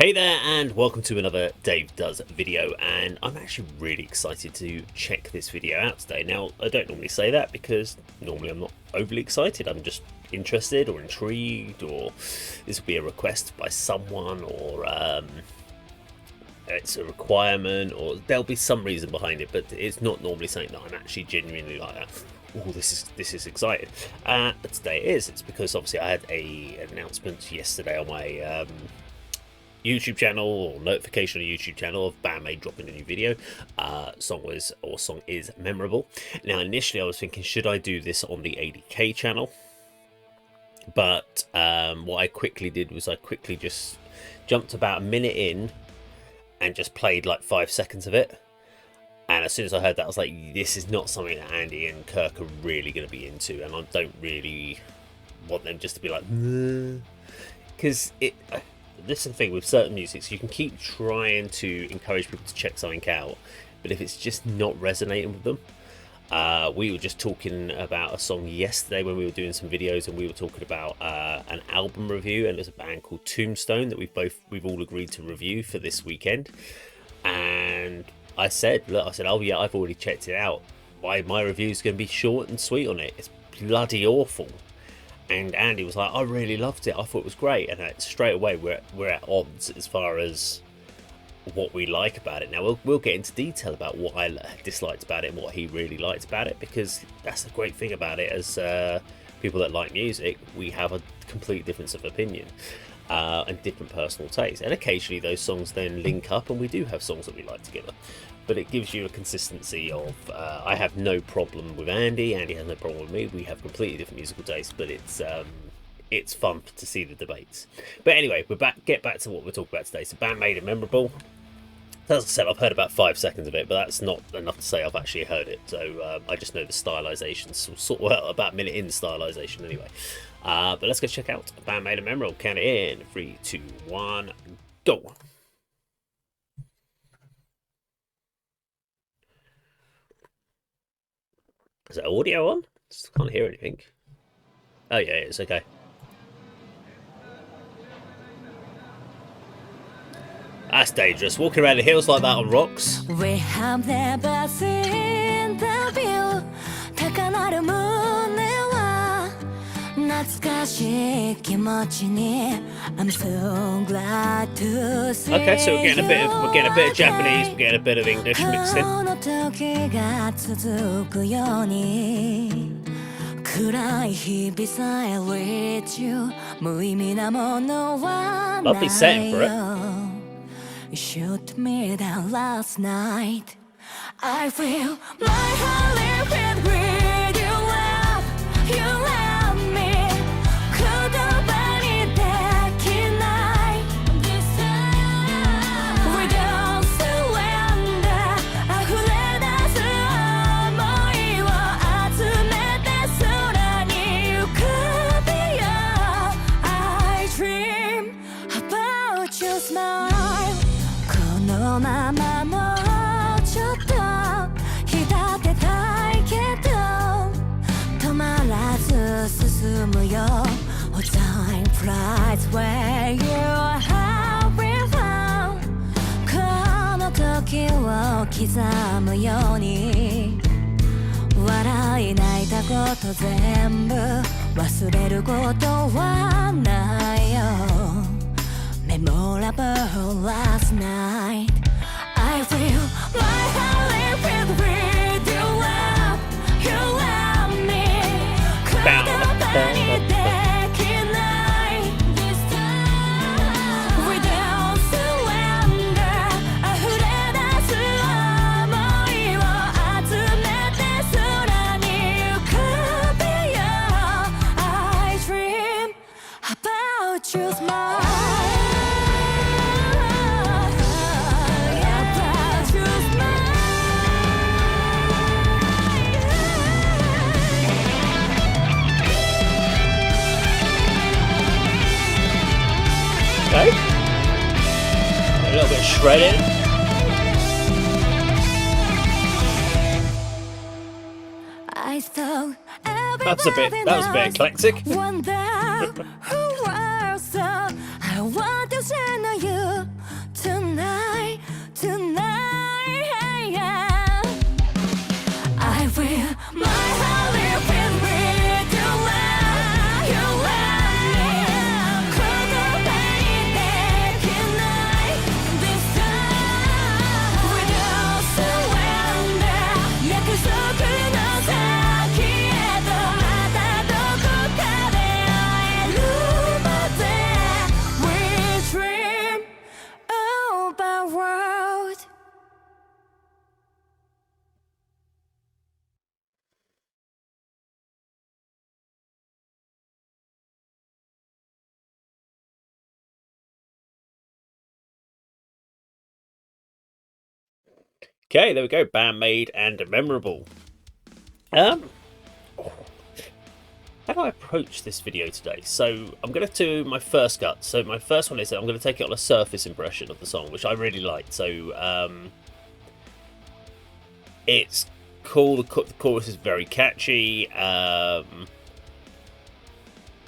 Hey there and welcome to another Dave Does video, and I'm actually really excited to check this video out today. Now, I don't normally say that because normally I'm not overly excited, I'm just interested or intrigued, or this will be a request by someone, or it's a requirement, or there'll be some reason behind it, but it's not normally something that I'm actually genuinely like, oh, this is exciting. But today it is. It's because obviously I had an announcement yesterday on my YouTube channel, or notification on YouTube channel, of Maid dropping a new video. Song is memorable. Now initially I was thinking, should I do this on the 80k channel? But what I quickly did was I quickly just jumped about a minute in and just played like 5 seconds of it. And as soon as I heard that, I was like, this is not something that Andy and Kirk are really going to be into, and I don't really want them just to be like, because this is the thing with certain musics, you can keep trying to encourage people to check something out, but if it's just not resonating with them, we were just talking about a song yesterday when we were doing some videos, and we were talking about an album review, and there's a band called Tombstone that we've all agreed to review for this weekend. And I said, oh yeah, I've already checked it out. My review is going to be short and sweet on it. It's bloody awful. And Andy was like, I really loved it, I thought it was great. And straight away we're at odds as far as what we like about it. Now we'll get into detail about what I disliked about it and what he really liked about it, because that's the great thing about it. As people that like music, we have a complete difference of opinion and different personal tastes, and occasionally those songs then link up and we do have songs that we like together. But it gives you a consistency of I have no problem with Andy has no problem with me. We have completely different musical tastes, but it's fun to see the debates. But anyway, get back to what we're talking about today. So Maid and memorable. As I said, I've heard about 5 seconds of it, but that's not enough to say I've actually heard it. So I just know the stylizations, sort of, well, about a minute in stylization anyway. But let's go check out Maid and memorable. Count it in. 3, 2, 1, go. Is that audio on? Just can't hear anything. Oh yeah, it's okay. That's dangerous. Walking around the hills like that on rocks. We have never seen the view. 高鳴る胸は懐かしい気持ちに I'm so glad to see Okay, so we're getting a bit of Japanese, we're getting a bit of English mixed in. この時が続くように暗い日々さえ reach you 無意味なものはないよ Lovely setting for it. You shot me down last night. I feel my heart live with you love. You love me. 言葉にできない This time we don't surrender. 溢れ出す想いを集めて空に浮かべよう I dream about your smile.このままもうちょっと日立てたいけど止まらず進むよ Oh time flies where you have been found この時を刻むように笑い泣いたこと全部忘れることはないよMemorable last night. I feel my heart live with you love. You love me. 言葉にできない This time we don't surrender. 溢れ出す想いを集めて空に浮かべよう I dream about your smile.Okay. A little bit shredded. I thought That was a bit eclectic. Wonder who was so I want to say to you tonight, tonight. I will my heart live with you love, you love me. Could the pain take night this time without surrender. 約束の先へとまたどこかで会えるまで We dream about world. Okay, there we go. Band Maid and Memorable. How do I approach this video today? So I'm going to do my first cut. So my first one is that I'm going to take it on a surface impression of the song, which I really like. So it's cool. The chorus is very catchy.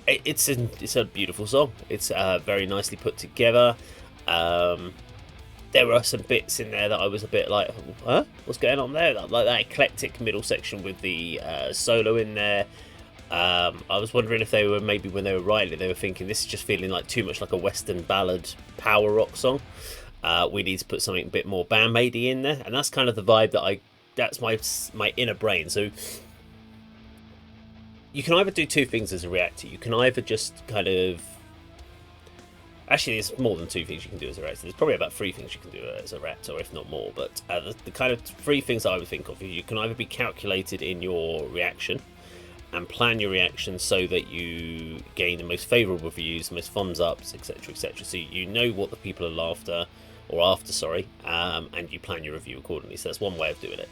It's a beautiful song. It's very nicely put together. There were some bits in there that I was a bit like, huh? What's going on there? Like that eclectic middle section with the solo in there. I was wondering if they were, maybe when they were writing it, they were thinking this is just feeling like too much like a Western ballad power rock song. We need to put something a bit more Band Maid-y in there. And that's kind of the vibe that that's my inner brain. So you can either do two things as a reactor. You can either just kind of... Actually, there's more than two things you can do as a reactor. There's probably about three things you can do as a reactor, if not more. But the kind of three things I would think of, you can either be calculated in your reaction and plan your reaction so that you gain the most favourable reviews, the most thumbs ups, etc, etc. So you know what the people are after, and you plan your review accordingly. So that's one way of doing it.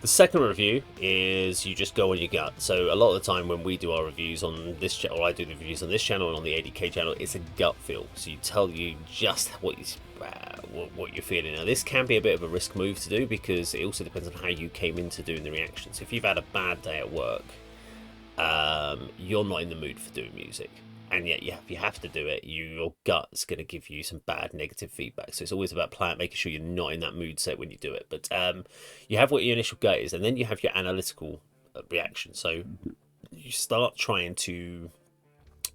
The second review is you just go on your gut. So a lot of the time when we do our reviews on this channel, or I do the reviews on this channel and on the ADK channel, it's a gut feel. So you tell you just what you're feeling. Now this can be a bit of a risk move to do because it also depends on how you came into doing the reactions. So if you've had a bad day at work, you're not in the mood for doing music. And yet you have to do it, your gut's going to give you some bad negative feedback. So it's always about making sure you're not in that mood set when you do it. But you have what your initial gut is, and then you have your analytical reaction. So you start trying to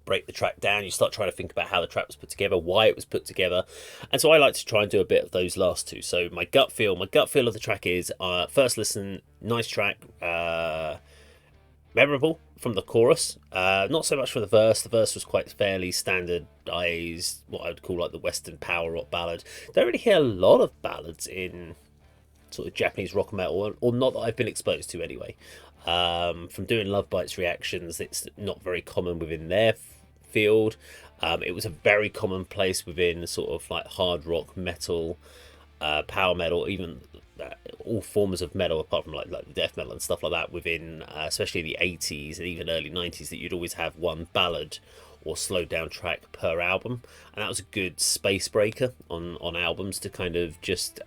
break the track down. You start trying to think about how the track was put together, why it was put together. And so I like to try and do a bit of those last two. So my gut feel of the track is, first listen, nice track, memorable from the chorus, not so much from the verse. The verse was quite fairly standardized, what I would call like the Western power rock ballad. Don't really hear a lot of ballads in sort of Japanese rock and metal, or not that I've been exposed to anyway. From doing Love Bites reactions, it's not very common within their field. It was a very common place within sort of like hard rock, metal, power metal, even all forms of metal apart from like death metal and stuff like that within especially the 80s and even early 90s, that you'd always have one ballad or slowed down track per album, and that was a good space breaker on albums to kind of just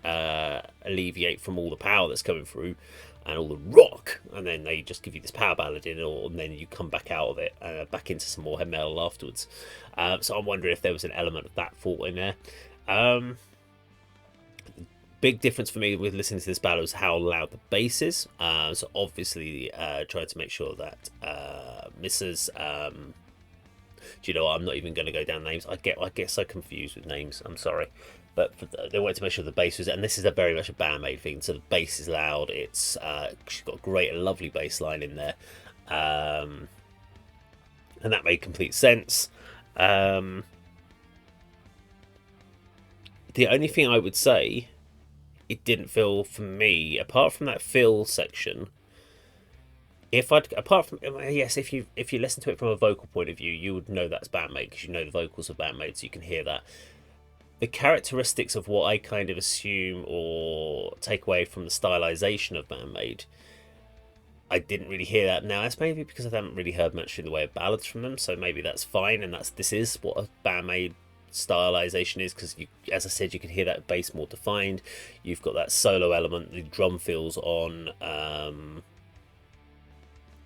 alleviate from all the power that's coming through and all the rock, and then they just give you this power ballad in, and then you come back out of it back into some more heavy metal afterwards. So I'm wondering if there was an element of that thought in there. Big difference for me with listening to this ballad was how loud the bass is. So obviously trying to make sure that Mrs. Do you know what? I'm not even going to go down names. I get so confused with names. I'm sorry. But they wanted to make sure the bass was... And this is very much a Band Maid thing. So the bass is loud. It's she's got a great, lovely bass line in there. And that made complete sense. The only thing I would say... it didn't feel for me, apart from that fill section, if you listen to it from a vocal point of view, you would know that's Band Maid because you know the vocals of Band Maid, so you can hear that. The characteristics of what I kind of assume or take away from the stylization of Band Maid, I didn't really hear that. Now that's maybe because I haven't really heard much in the way of ballads from them, so maybe that's fine, and this is what a Band Maid stylization is, because as I said, you can hear that bass more defined. You've got that solo element, the drum fills on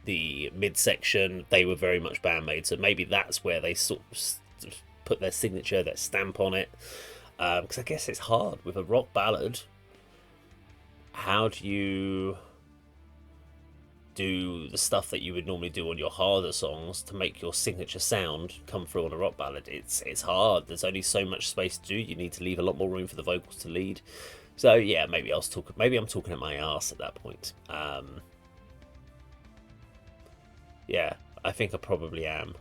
the midsection, they were very much band Maid. So maybe that's where they sort of put their signature, their stamp on it. Because I guess it's hard with a rock ballad. How do you do the stuff that you would normally do on your harder songs to make your signature sound come through on a rock ballad? It's hard. There's only so much space to do. You need to leave a lot more room for the vocals to lead. So yeah, maybe I'm talking at my ass at that point. Yeah, I think I probably am.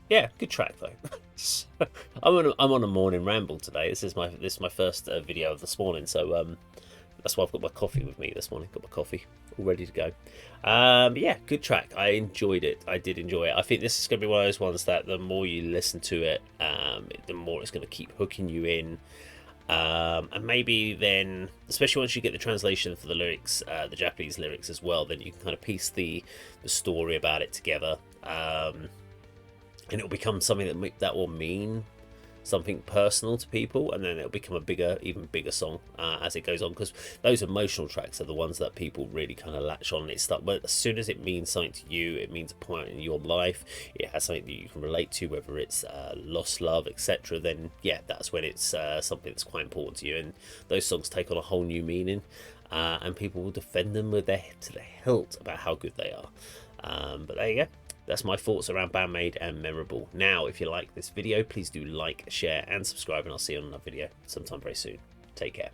Yeah, good track though. I'm on a morning ramble today. This is my first video of this morning, so that's why I've got my coffee with me this morning. Got my coffee all ready to go. Yeah, good track. I enjoyed it. I did enjoy it. I think this is going to be one of those ones that the more you listen to it, the more it's going to keep hooking you in. And maybe then, especially once you get the translation for the lyrics, the Japanese lyrics as well, then you can kind of piece the story about it together. And it'll become something that will mean something personal to people, and then it'll become even bigger song as it goes on, because those emotional tracks are the ones that people really kind of latch on. It's stuck, but as soon as it means something to you, it means a point in your life, it has something that you can relate to, whether it's lost love, etc., then yeah, that's when it's something that's quite important to you, and those songs take on a whole new meaning, and people will defend them to the hilt about how good they are. But there you go. That's my thoughts around Band Maid and Memorable. Now, if you like this video, please do like, share, and subscribe, and I'll see you on another video sometime very soon. Take care.